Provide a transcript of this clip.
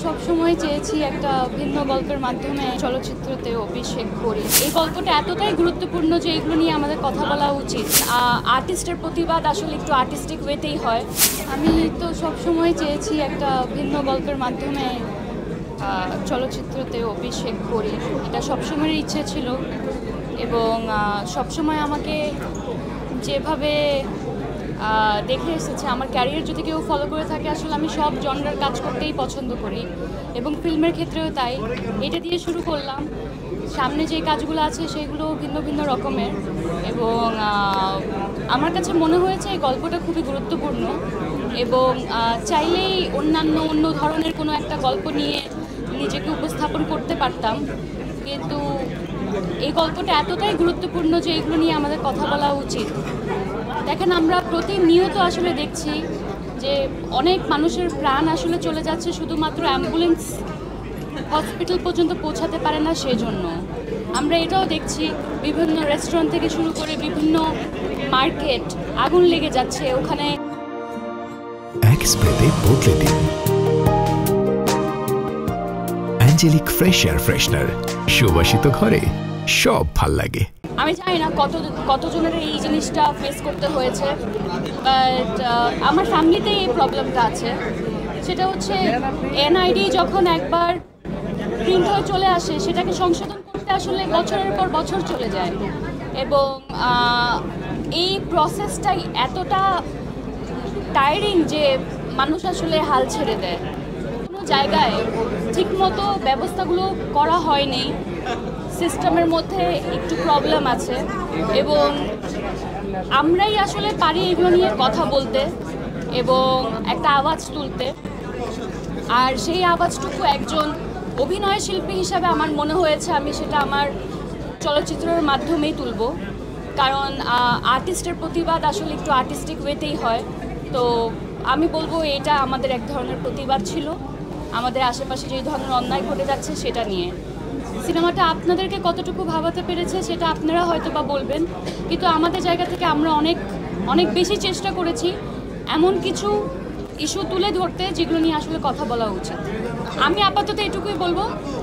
সবসময় চেয়েছি একটা ভিন্ন গল্পের মাধ্যমে চলচ্চিত্রতে অভিষেক করি। এই গল্পটা এতটাই গুরুত্বপূর্ণ যে এগুলো নিয়ে আমাদের কথা বলা উচিত। আর্টিস্টের প্রতিবাদ আসলে একটু আর্টিস্টিক ওয়েতেই হয়। আমি তো সবসময় চেয়েছি একটা ভিন্ন গল্পের মাধ্যমে চলচ্চিত্রতে অভিষেক করি। এটা সবসময়ের ইচ্ছে ছিল এবং সবসময় আমাকে যেভাবে দেখে এসেছে আমার ক্যারিয়ার যদি কেউ ফলো করে থাকে, আসলে আমি সব জনরার কাজ করতেই পছন্দ করি এবং ফিল্মের ক্ষেত্রেও তাই। এটা দিয়ে শুরু করলাম, সামনে যে কাজগুলো আছে সেগুলো ভিন্ন ভিন্ন রকমের এবং আমার কাছে মনে হয়েছে এই গল্পটা খুবই গুরুত্বপূর্ণ এবং চাইলেই অন্য ধরনের কোনো একটা গল্প নিয়ে নিজেকে উপস্থাপন করতে পারতাম, কিন্তু এই গল্পটা এতটাই গুরুত্বপূর্ণ যে এগুলো নিয়ে আমাদের কথা বলা উচিত। দেখেন, আমরা প্রতিনিয়ত আসলে দেখছি যে অনেক মানুষের প্রাণ আসলে চলে যাচ্ছে শুধুমাত্র অ্যাম্বুলেন্স হসপিটাল পর্যন্ত পৌঁছাতে পারে না সেজন্য। আমরা এটাও দেখছি বিভিন্ন রেস্টুরেন্ট থেকে শুরু করে বিভিন্ন মার্কেট আগুন লেগে যাচ্ছে ওখানে। এক স্প্রেতে বদলে দিন অ্যাঞ্জেলিক ফ্রেশ এয়ার ফ্রেশনার। সুবাসিত ঘরে সব ভাল লাগে। আমি জানি না কতজনের এই জিনিসটা ফেস করতে হয়েছে, বাট আমার ফ্যামিলিতে এই প্রবলেমটা আছে। সেটা হচ্ছে এনআইডি যখন একবার প্রিন্ট হয়ে চলে আসে, সেটাকে সংশোধন করতে আসলে বছরের পর বছর চলে যায় এবং এই প্রসেসটাই এতটা টায়ারিং যে মানুষ আসলে হাল ছেড়ে দেয়। কোনো জায়গায় ঠিকমতো ব্যবস্থাগুলো করা হয়নি, সিস্টেমের মধ্যে একটু প্রবলেম আছে এবং আমরাই আসলে পারি এগুলো নিয়ে কথা বলতে এবং একটা আওয়াজ তুলতে। আর সেই আওয়াজটুকু একজন অভিনয় শিল্পী হিসাবে আমার মনে হয়েছে আমি সেটা আমার চলচ্চিত্রের মাধ্যমেই তুলব, কারণ আর্টিস্টের প্রতিবাদ আসলে একটু আর্টিস্টিক ওয়েতেই হয়। তো আমি বলবো এটা আমাদের এক ধরনের প্রতিবাদ ছিল আমাদের আশেপাশে যেই ধরনের অন্যায় ঘটে যাচ্ছে সেটা নিয়ে। সিনেমাটা আপনাদেরকে কতটুকু ভাবাতে পেরেছে সেটা আপনারা হয়তো বা বলবেন, কিন্তু আমাদের জায়গা থেকে আমরা অনেক বেশি চেষ্টা করেছি এমন কিছু ইস্যু তুলে ধরতে যেগুলো নিয়ে আসলে কথা বলা উচিত। আমি আপাতত এটুকুই বলবো।